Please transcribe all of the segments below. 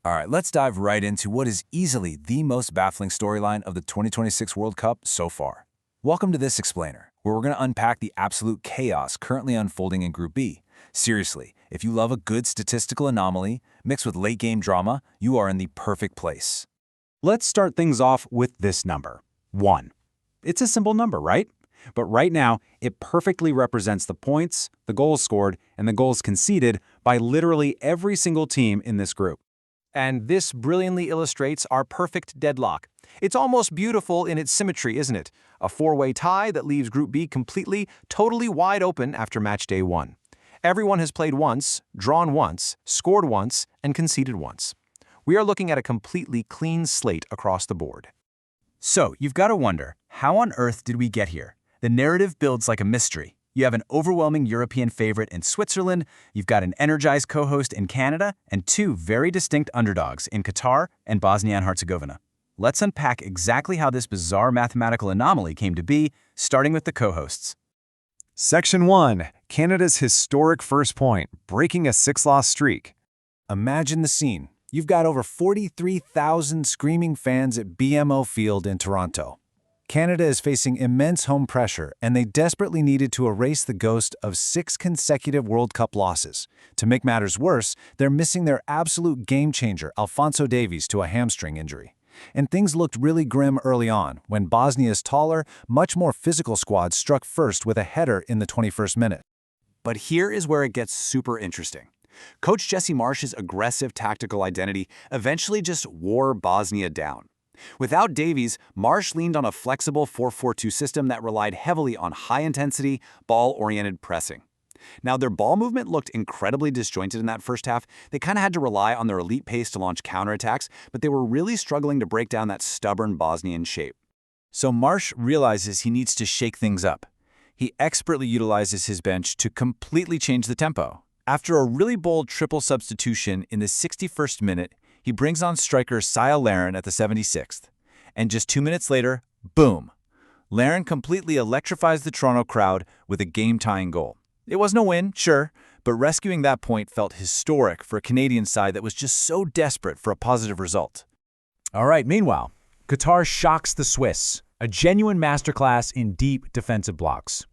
All right, let's dive right into what is easily the most baffling storyline of the 2026 World Cup so far. Welcome to this explainer, where we're going to unpack the absolute chaos currently unfolding in Group B. Seriously, if you love a good statistical anomaly mixed with late-game drama, you are in the perfect place. Let's start things off with this number, 1. It's a simple number, right? But right now, it perfectly represents the points, the goals scored, and the goals conceded by literally every single team in this group. And this brilliantly illustrates our perfect deadlock. It's almost beautiful in its symmetry, isn't it? A four-way tie that leaves Group B completely, totally wide open after Matchday 1. Everyone has played once, drawn once, scored once, and conceded once. We are looking at a completely clean slate across the board. So, you've got to wonder, how on earth did we get here? The narrative builds like a mystery. You have an overwhelming European favorite in Switzerland, you've got an energized co-host in Canada, and two very distinct underdogs in Qatar and Bosnia and Herzegovina. Let's unpack exactly how this bizarre mathematical anomaly came to be, starting with the co-hosts. Section 1. Canada's historic first point, breaking a 6-loss streak. Imagine the scene. You've got over 43,000 screaming fans at BMO Field in Toronto. Canada is facing immense home pressure, and they desperately needed to erase the ghost of 6 consecutive World Cup losses. To make matters worse, they're missing their absolute game-changer, Alphonso Davies, to a hamstring injury. And things looked really grim early on, when Bosnia's taller, much more physical squad struck first with a header in the 21st minute. But here is where it gets super interesting. Coach Jesse Marsch's aggressive tactical identity eventually just wore Bosnia down. Without Davies, Marsch leaned on a flexible 4-4-2 system that relied heavily on high-intensity, ball-oriented pressing. Now, their ball movement looked incredibly disjointed in that first half. They kind of had to rely on their elite pace to launch counterattacks, but they were really struggling to break down that stubborn Bosnian shape. So Marsch realizes he needs to shake things up. He expertly utilizes his bench to completely change the tempo. After a really bold triple substitution in the 61st minute, he brings on striker Sia Larin at the 76th. And just 2 minutes later, boom! Larin completely electrifies the Toronto crowd with a game-tying goal. It wasn't a win, sure, but rescuing that point felt historic for a Canadian side that was just so desperate for a positive result. All right, meanwhile, Qatar shocks the Swiss, a genuine masterclass in deep defensive blocks.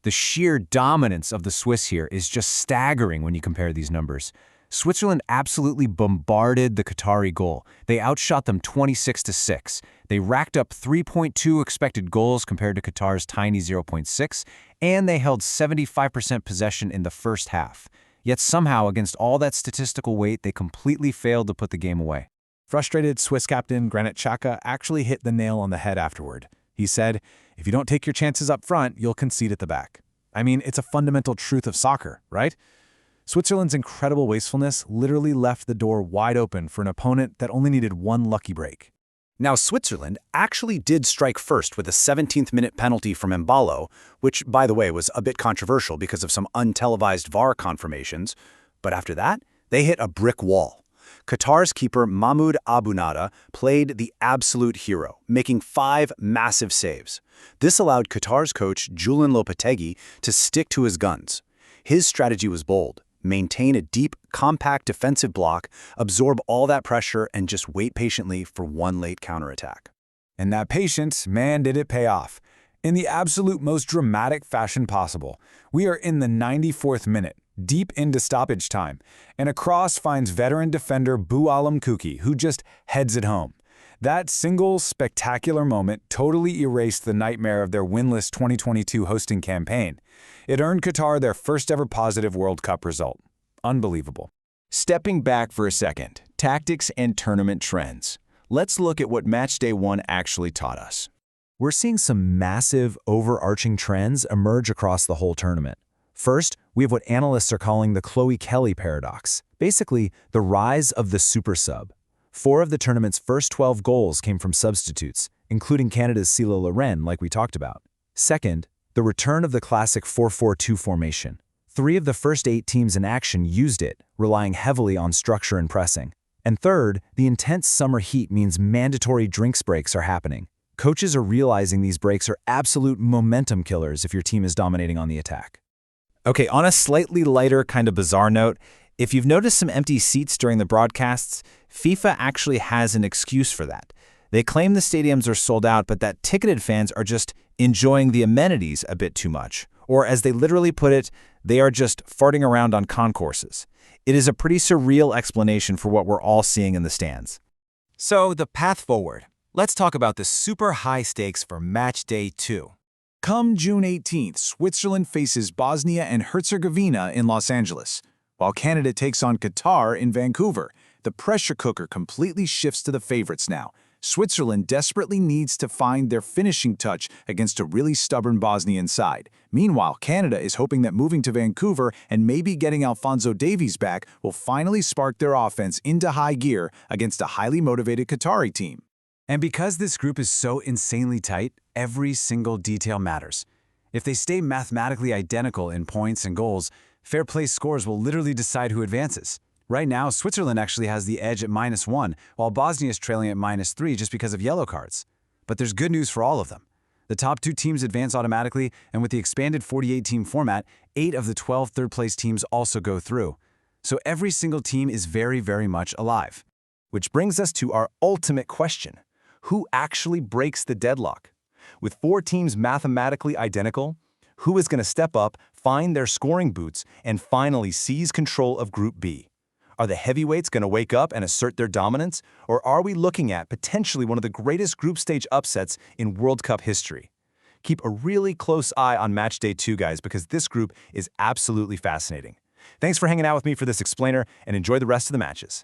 The sheer dominance of the Swiss here is just staggering when you compare these numbers. Switzerland absolutely bombarded the Qatari goal. They outshot them 26-6. They racked up 3.2 expected goals compared to Qatar's tiny 0.6, and they held 75% possession in the first half. Yet somehow, against all that statistical weight, they completely failed to put the game away. Frustrated Swiss captain Granit Xhaka actually hit the nail on the head afterward. He said, "If you don't take your chances up front, you'll concede at the back." I mean, it's a fundamental truth of soccer, right? Switzerland's incredible wastefulness literally left the door wide open for an opponent that only needed one lucky break. Now, Switzerland actually did strike first with a 17th-minute penalty from Embalo, which, by the way, was a bit controversial because of some untelevised VAR confirmations. But after that, they hit a brick wall. Qatar's keeper Mahmoud Abunada played the absolute hero, making 5 massive saves. This allowed Qatar's coach Julen Lopetegui to stick to his guns. His strategy was bold. Maintain a deep, compact defensive block, absorb all that pressure, and just wait patiently for one late counterattack. And that patience, man, did it pay off. In the absolute most dramatic fashion possible. We are in the 94th minute, deep into stoppage time, and a cross finds veteran defender Bou Alam Kouki, who just heads it home. That single spectacular moment totally erased the nightmare of their winless 2022 hosting campaign. It earned Qatar their first ever positive World Cup result. Unbelievable. Stepping back for a second, tactics and tournament trends. Let's look at what Matchday 1 actually taught us. We're seeing some massive, overarching trends emerge across the whole tournament. First, we have what analysts are calling the Chloe Kelly paradox, basically the rise of the super sub. 4 of the tournament's first 12 goals came from substitutes, including Canada's Sila Loren, like we talked about. Second, the return of the classic 4-4-2 formation. 3 of the first 8 teams in action used it, relying heavily on structure and pressing. And third, the intense summer heat means mandatory drinks breaks are happening. Coaches are realizing these breaks are absolute momentum killers if your team is dominating on the attack. Okay, on a slightly lighter, kind of bizarre note, if you've noticed some empty seats during the broadcasts, FIFA actually has an excuse for that. They claim the stadiums are sold out, but that ticketed fans are just enjoying the amenities a bit too much. Or as they literally put it, they are just farting around on concourses. It is a pretty surreal explanation for what we're all seeing in the stands. So, the path forward. Let's talk about the super high stakes for Match Day 2. Come June 18th, Switzerland faces Bosnia and Herzegovina in Los Angeles, while Canada takes on Qatar in Vancouver. The pressure cooker completely shifts to the favorites now. Switzerland desperately needs to find their finishing touch against a really stubborn Bosnian side. Meanwhile, Canada is hoping that moving to Vancouver and maybe getting Alphonso Davies back will finally spark their offense into high gear against a highly motivated Qatari team. And because this group is so insanely tight, every single detail matters. If they stay mathematically identical in points and goals, fair play scores will literally decide who advances. Right now, Switzerland actually has the edge at -1, while Bosnia is trailing at -3 just because of yellow cards. But there's good news for all of them. The top 2 teams advance automatically, and with the expanded 48-team format, 8 of the 12 third-place teams also go through. So every single team is very, very much alive. Which brings us to our ultimate question. Who actually breaks the deadlock? With 4 teams mathematically identical, who is going to step up, find their scoring boots, and finally seize control of Group B? Are the heavyweights going to wake up and assert their dominance, or are we looking at potentially one of the greatest group stage upsets in World Cup history? Keep a really close eye on Match Day 2, guys, because this group is absolutely fascinating. Thanks for hanging out with me for this explainer, and enjoy the rest of the matches.